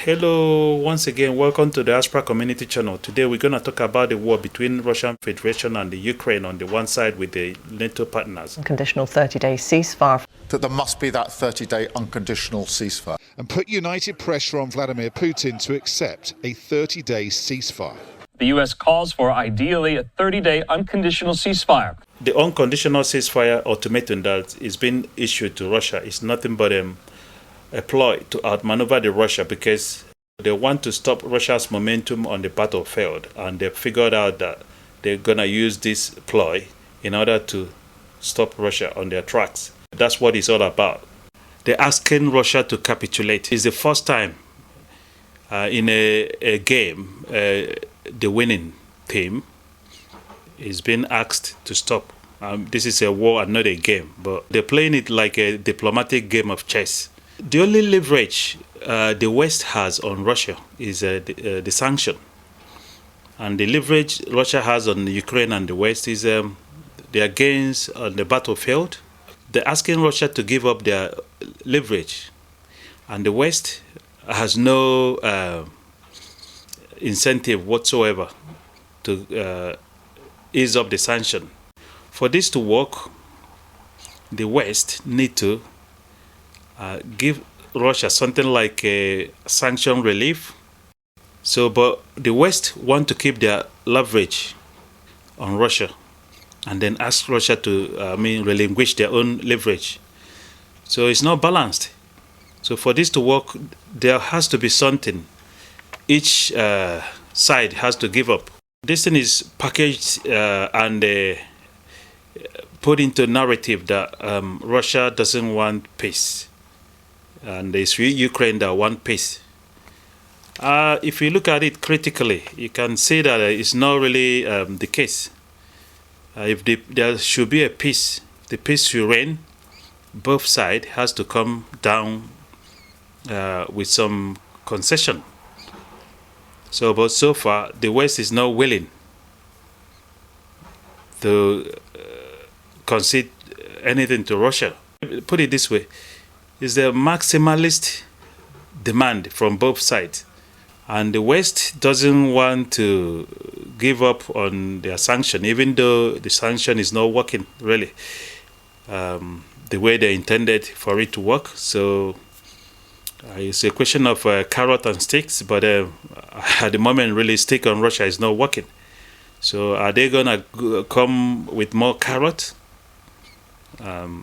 Hello, once again, welcome to the Aspra Community Channel. Today we're going to talk about the war between Russian Federation and the Ukraine on the one side with the NATO partners. Conditional 30-day ceasefire. That there must be that 30-day unconditional ceasefire. And put united pressure on Vladimir Putin to accept a 30-day ceasefire. The U.S. calls for, ideally, a 30-day unconditional ceasefire. The unconditional ceasefire ultimatum that is being issued to Russia is nothing but a ploy to outmaneuver the Russia, because they want to stop Russia's momentum on the battlefield, and they figured out that they're going to use this ploy in order to stop Russia on their tracks. That's what it's all about. They're asking Russia to capitulate. It's the first time in a game the winning team is being asked to stop. This is a war and not a game, but they're playing it like a diplomatic game of chess. The only leverage the West has on Russia is the sanction. And the leverage Russia has on Ukraine and the West is their gains on the battlefield. They're asking Russia to give up their leverage. And the West has no incentive whatsoever to ease up the sanction. For this to work, the West need to give Russia something like a sanction relief. But the West want to keep their leverage on Russia and then ask Russia to relinquish their own leverage. So it's not balanced. So for this to work, there has to be something each side has to give up. This thing is packaged and put into narrative that Russia doesn't want peace, and it's Ukraine that want peace. If you look at it critically, you can see that it's not really the case. If there should be a peace, the peace should reign. Both sides has to come down with some concession. But so far, the West is not willing to concede anything to Russia. Put it this way, it's a maximalist demand from both sides. And the West doesn't want to give up on their sanction, even though the sanction is not working, really, the way they intended for it to work. So it's a question of carrot and sticks, but at the moment, really, stick on Russia is not working. So are they going to come with more carrot?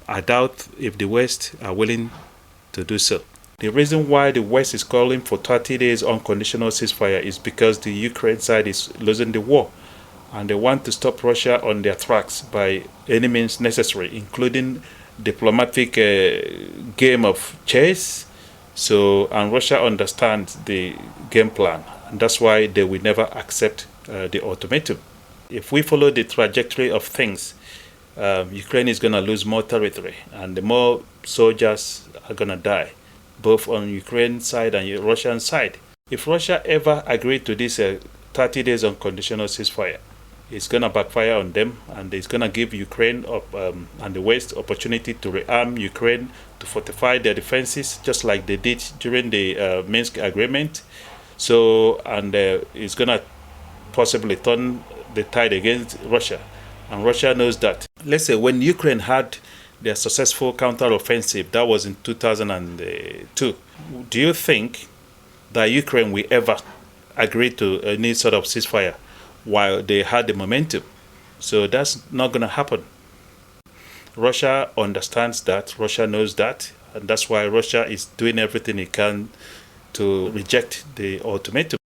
I doubt if the West are willing to do so. The reason why the West is calling for 30 days unconditional ceasefire is because the Ukraine side is losing the war, and they want to stop Russia on their tracks by any means necessary, including diplomatic game of chess. And Russia understands the game plan, and that's why they will never accept the ultimatum. If we follow the trajectory of things, Ukraine is going to lose more territory, and the more soldiers are going to die, both on Ukraine side and Russian side. If Russia ever agreed to this 30 days unconditional ceasefire, it's going to backfire on them, and it's going to give Ukraine and the West opportunity to rearm Ukraine, to fortify their defenses, just like they did during the Minsk agreement. It's going to possibly turn the tide against Russia. And Russia knows that. Let's say when Ukraine had their successful counteroffensive, that was in 2002. Do you think that Ukraine will ever agree to any sort of ceasefire while they had the momentum? So that's not going to happen. Russia understands that, Russia knows that, and that's why Russia is doing everything it can to reject the ultimatum.